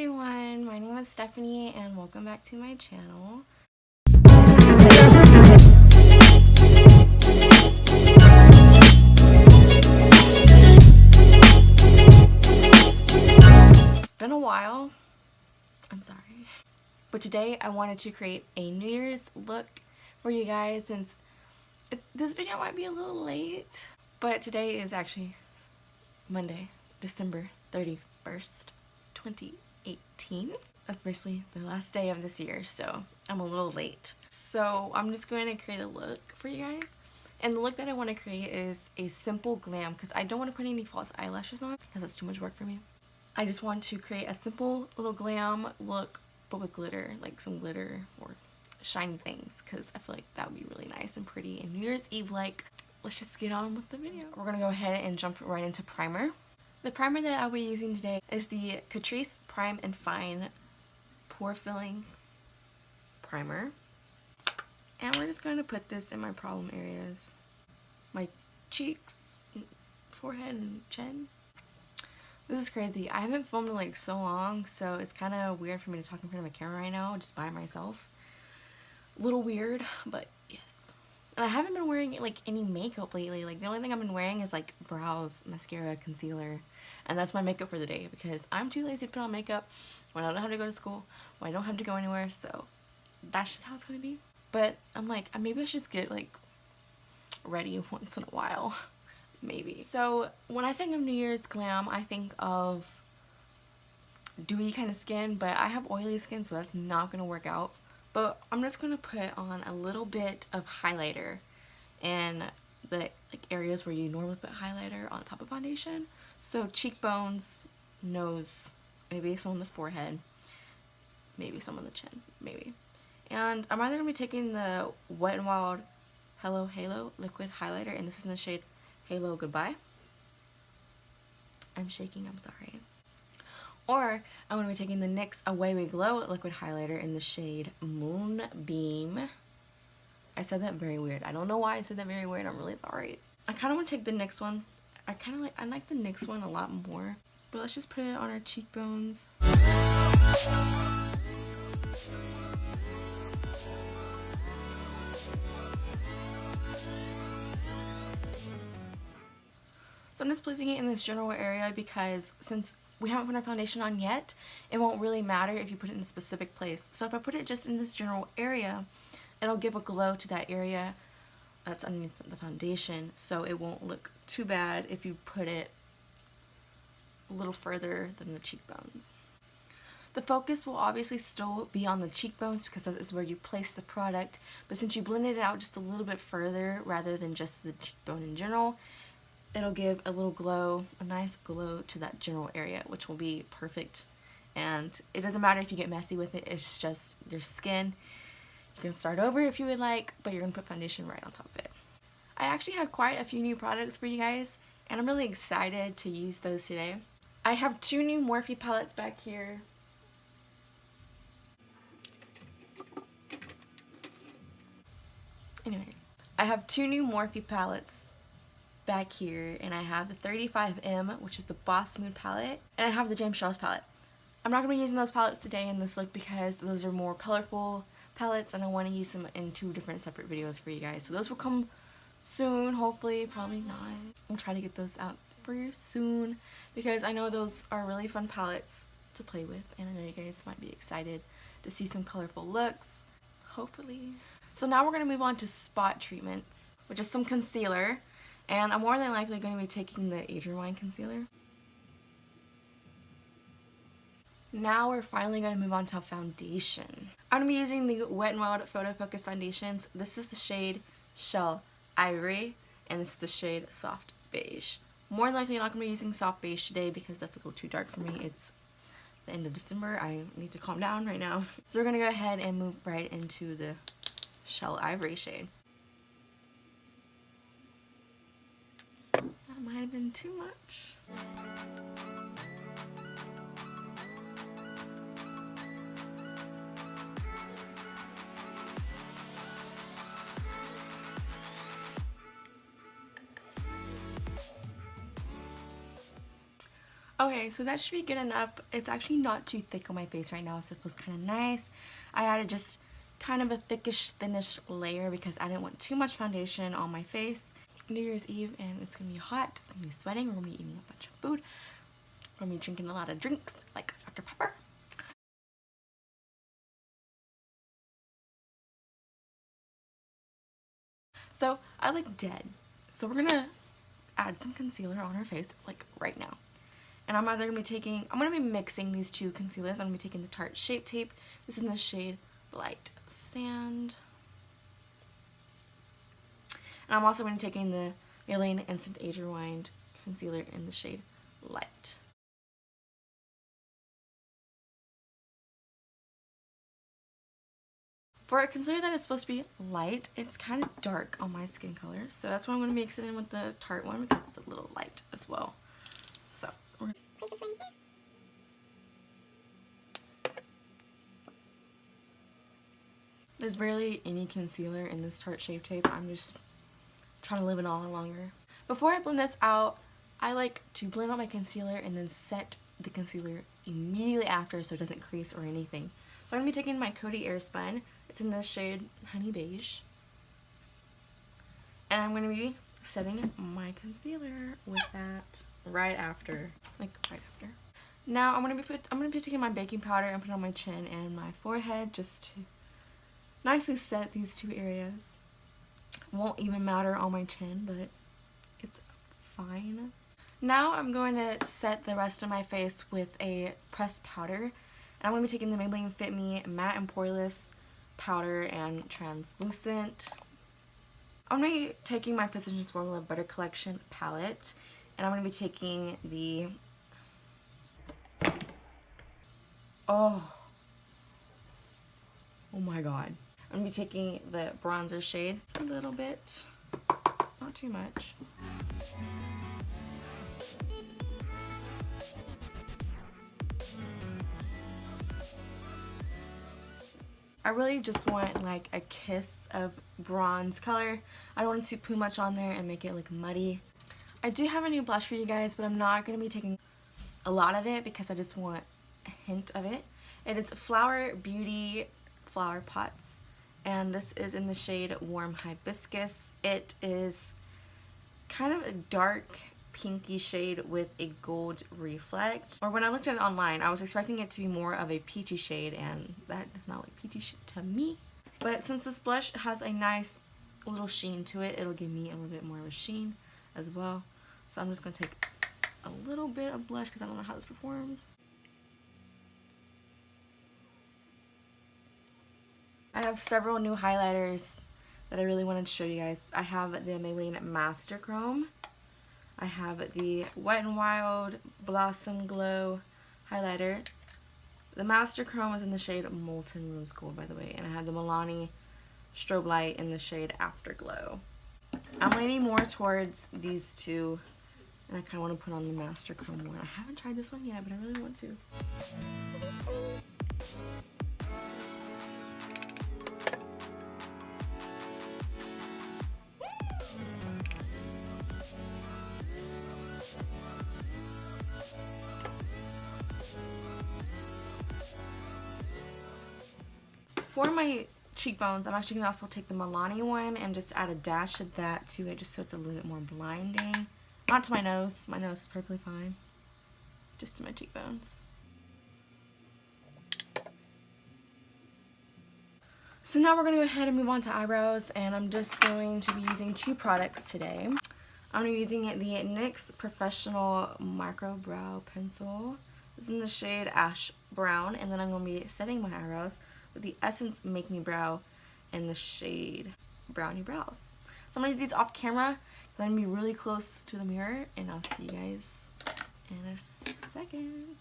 everyone, my name is Stephanie and welcome back to my channel. It's been a while, I'm sorry, but today I wanted to create a New Year's look for you guys since this video might be a little late, but today is actually Monday, December 31st, 2018. That's basically the last day of this year, so I'm a little late. So I'm just going to create a look for you guys. And the look that I want to create is a simple glam because I don't want to put any false eyelashes on because that's too much work for me. I just want to create a simple little glam look but with glitter, like some glitter or shiny things, because I feel like that would be really nice and pretty and New Year's Eve like. Let's just get on with the video. We're going to go ahead and jump right into primer. The primer that I'll be using today is the Catrice Prime and Fine Pore Filling Primer. And we're just going to put this in my problem areas. My cheeks, forehead, and chin. This is crazy. I haven't filmed in like so long, so it's kind of weird for me to talk in front of a camera right now, just by myself. A little weird, but yes. And I haven't been wearing like any makeup lately. Like the only thing I've been wearing is like brows, mascara, concealer. And that's my makeup for the day because I'm too lazy to put on makeup when I don't have to go to school, when I don't have to go anywhere. So that's just how it's going to be. But I'm like, maybe I should just get like ready once in a while. Maybe. So when I think of New Year's glam, I think of dewy kind of skin, but I have oily skin, so that's not going to work out. But I'm just going to put on a little bit of highlighter in the like areas where you normally put highlighter on top of foundation. So cheekbones, nose, maybe some on the forehead, maybe some on the chin, maybe. And I'm either going to be taking the Wet n Wild Hello Halo liquid highlighter, and this is in the shade Halo Goodbye. I'm shaking, I'm sorry. Or I'm going to be taking the NYX Away We Glow liquid highlighter in the shade Moonbeam. I said that very weird. I don't know why I said that very weird. I'm really sorry. I kind of want to take the NYX one. I like the NYX one a lot more. But let's just put it on our cheekbones. So I'm just placing it in this general area because since we haven't put our foundation on yet, it won't really matter if you put it in a specific place. So if I put it just in this general area, it'll give a glow to that area that's underneath the foundation, so it won't look too bad if you put it a little further than the cheekbones. The focus will obviously still be on the cheekbones because that is where you place the product, but since you blended it out just a little bit further rather than just the cheekbone in general, it'll give a little glow, a nice glow to that general area, which will be perfect. And it doesn't matter if you get messy with it, it's just your skin. You can start over if you would like, but you're going to put foundation right on top of it. I actually have quite a few new products for you guys, and I'm really excited to use those today. I have two new Morphe palettes back here. Anyways, I have two new Morphe palettes back here, and I have the 35M, which is the Boss Mood palette, and I have the James Charles palette. I'm not going to be using those palettes today in this look because those are more colorful palettes and I want to use them in two different separate videos for you guys. So those will come soon, hopefully, probably not. I'll try to get those out for you soon because I know those are really fun palettes to play with, and I know you guys might be excited to see some colorful looks, hopefully. So now we're going to move on to spot treatments, which is some concealer. And I'm more than likely going to be taking the Adrian Wine concealer. Now we're finally going to move on to foundation. I'm going to be using the Wet n Wild Photo Focus foundations. This is the shade Shell Ivory, and this is the shade Soft Beige. More than likely not going to be using Soft Beige today because that's a little too dark for me. It's the end of December. I need to calm down right now. So we're going to go ahead and move right into the Shell Ivory shade. That might have been too much. Okay, so that should be good enough. It's actually not too thick on my face right now, so it feels kind of nice. I added just kind of a thickish, thinnish layer because I didn't want too much foundation on my face. New Year's Eve, and it's gonna be hot, it's gonna be sweating, we're gonna be eating a bunch of food, we're gonna be drinking a lot of drinks like Dr. Pepper. So I look dead, so we're gonna add some concealer on our face like right now. And I'm gonna be mixing these two concealers. I'm gonna be taking the Tarte Shape Tape. This is in the shade Light Sand. And I'm also gonna be taking the Maybelline Instant Age Rewind concealer in the shade Light. For a concealer that is supposed to be light, it's kind of dark on my skin color. So that's why I'm gonna mix it in with the Tarte one because it's a little light as well. So we're gonna place this right here. There's barely any concealer in this Tarte Shape Tape. I'm just trying to live it on longer. Before I blend this out, I like to blend out my concealer and then set the concealer immediately after so it doesn't crease or anything. So I'm going to be taking my Coty Airspun. It's in the shade Honey Beige. And I'm going to be setting my concealer with that right after. Now I'm going to be taking my baking powder and put it on my chin and my forehead just to nicely set these two areas. Won't even matter on my chin, but it's fine. Now I'm going to set the rest of my face with a pressed powder. And I'm going to be taking the Maybelline Fit Me Matte and Poreless Powder and Translucent. I'm going to be taking my Physicians Formula Butter Collection palette. And I'm going to be taking the... Oh my god. I'm going to be taking the bronzer shade. It's a little bit, not too much. I really just want like a kiss of bronze color. I don't want to put much on there and make it look muddy. I do have a new blush for you guys, but I'm not going to be taking a lot of it because I just want a hint of it. It is Flower Beauty Flower Pots. And this is in the shade Warm Hibiscus. It is kind of a dark pinky shade with a gold reflect. Or when I looked at it online, I was expecting it to be more of a peachy shade, and that does not look peachy to me. But since this blush has a nice little sheen to it, it'll give me a little bit more of a sheen as well. So I'm just going to take a little bit of blush because I don't know how this performs. I have several new highlighters that I really wanted to show you guys. I have the Maybelline Master Chrome. I have the Wet n Wild Blossom Glow highlighter. The Master Chrome is in the shade Molten Rose Gold, by the way. And I have the Milani Strobe Light in the shade Afterglow. I'm leaning more towards these two. And I kind of want to put on the Master Chrome one. I haven't tried this one yet, but I really want to. For my cheekbones, I'm actually going to also take the Milani one and just add a dash of that to it just so it's a little bit more blinding. Not to my nose. My nose is perfectly fine. Just to my cheekbones. So now we're going to go ahead and move on to eyebrows, and I'm just going to be using two products today. I'm going to be using the NYX Professional Micro Brow Pencil. This is in the shade Ash Brown, and then I'm going to be setting my eyebrows with the Essence Make Me Brow in the shade Brownie Brows. So I'm going to do these off camera because I'm going to be really close to the mirror, and I'll see you guys in a second.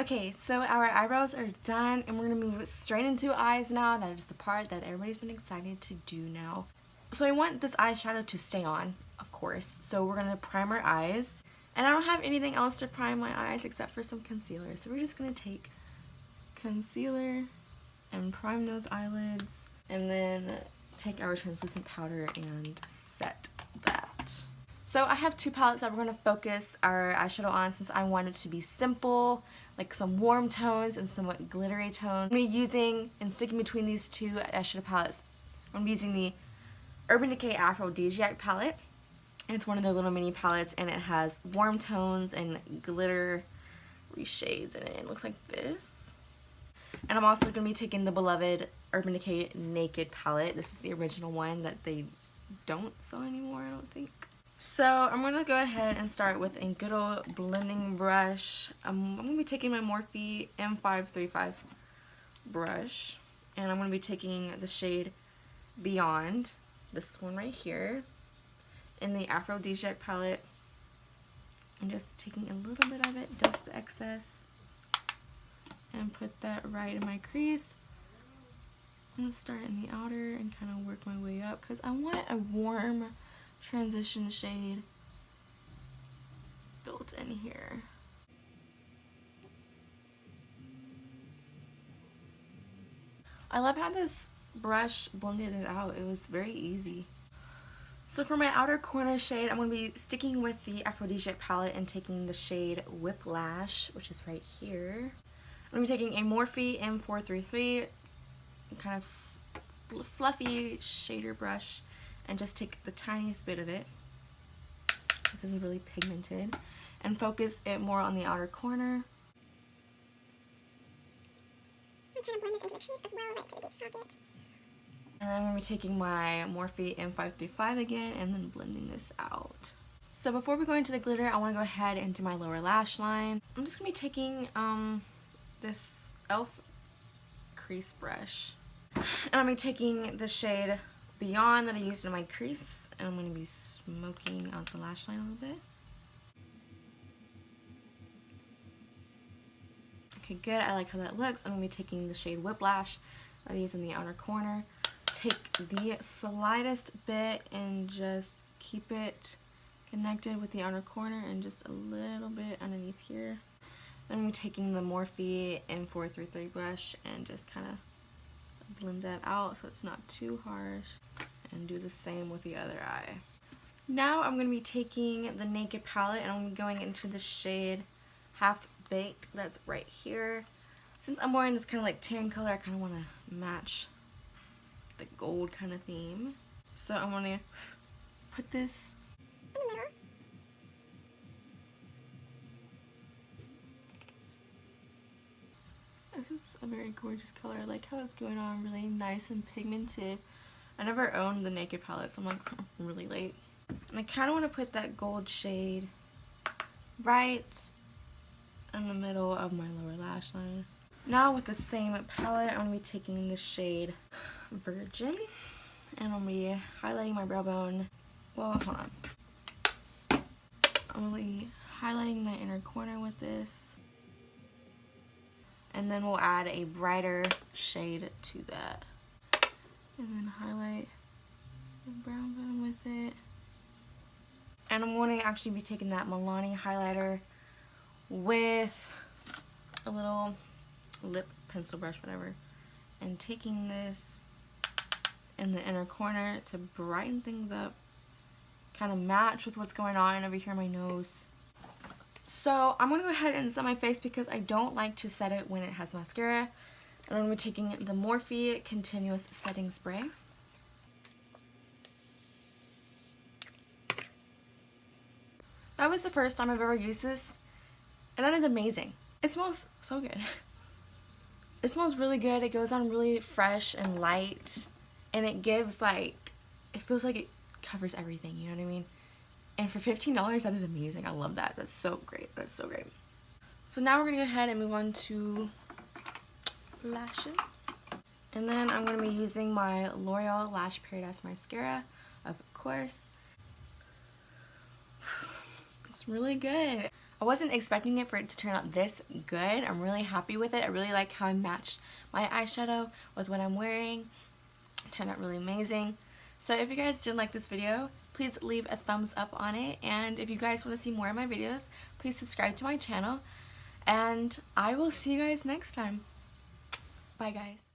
Okay, so our eyebrows are done, and we're going to move straight into eyes now. That is the part that everybody's been excited to do now. So I want this eyeshadow to stay on, of course. So we're going to prime our eyes. And I don't have anything else to prime my eyes except for some concealer. So we're just going to take concealer and prime those eyelids, and then take our translucent powder and set that. So I have two palettes that we're going to focus our eyeshadow on since I want it to be simple, like some warm tones and somewhat glittery tones. I'm going to be using and sticking between these two eyeshadow palettes. I'm going to be using the Urban Decay Aphrodisiac palette. And it's one of the little mini palettes, and it has warm tones and glittery shades in it. It looks like this. And I'm also going to be taking the beloved Urban Decay Naked palette. This is the original one that they don't sell anymore, I don't think. So I'm going to go ahead and start with a good old blending brush. I'm going to be taking my Morphe M535 brush, and I'm going to be taking the shade Beyond, this one right here, in the Aphrodisiac palette, and just taking a little bit of it, dust the excess, and put that right in my crease. I'm going to start in the outer and kind of work my way up because I want a warm transition shade built in here. I love how this brush blended it out. It was very easy. So for my outer corner shade, I'm going to be sticking with the Aphrodisiac palette and taking the shade Whiplash, which is right here. I'm going to be taking a Morphe M433 kind of fluffy shader brush and just take the tiniest bit of it, this is really pigmented, and focus it more on the outer corner. And I'm going to be taking my Morphe M535 again and then blending this out. So before we go into the glitter, I want to go ahead and do my lower lash line. I'm just going to be taking this e.l.f. crease brush. And I'm going to be taking the shade Beyond that I used in my crease, and I'm going to be smoking out the lash line a little bit. Okay, good. I like how that looks. I'm going to be taking the shade Whiplash that I used in the outer corner. Take the slightest bit and just keep it connected with the outer corner and just a little bit underneath here. Then I'm going to be taking the Morphe M433 brush and just kind of blend that out so it's not too harsh, and do the same with the other eye. Now I'm going to be taking the Naked palette and I'm going into the shade Half Baked that's right here. Since I'm wearing this kind of like tan color, I kind of want to match the gold kind of theme. So I'm going to put this in the middle. This is a very gorgeous color. I like how it's going on really nice and pigmented. I never owned the Naked palette, so I'm like really late. And I kind of want to put that gold shade right in the middle of my lower lash line. Now with the same palette, I'm going to be taking the shade Virgin, and I'm going to be highlighting my brow bone. Well, hold on. I'm going to be highlighting the inner corner with this. And then we'll add a brighter shade to that. And then highlight the brown bone with it. And I'm going to actually be taking that Milani highlighter with a little lip pencil brush, whatever, and taking this in the inner corner to brighten things up, kind of match with what's going on over here in my nose. So I'm going to go ahead and set my face because I don't like to set it when it has mascara. And I'm going to be taking the Morphe Continuous Setting Spray. That was the first time I've ever used this, and that is amazing. It smells so good. It smells really good. It goes on really fresh and light, and it gives like, it feels like it covers everything, you know what I mean? And for $15, that is amazing. I love that. That's so great. That's so great. So now we're going to go ahead and move on to lashes. And then I'm going to be using my L'Oreal Lash Paradise Mascara, of course. It's really good. I wasn't expecting it for it to turn out this good. I'm really happy with it. I really like how I matched my eyeshadow with what I'm wearing. It turned out really amazing. So if you guys did like this video, please leave a thumbs up on it. And if you guys want to see more of my videos, please subscribe to my channel. And I will see you guys next time. Bye guys.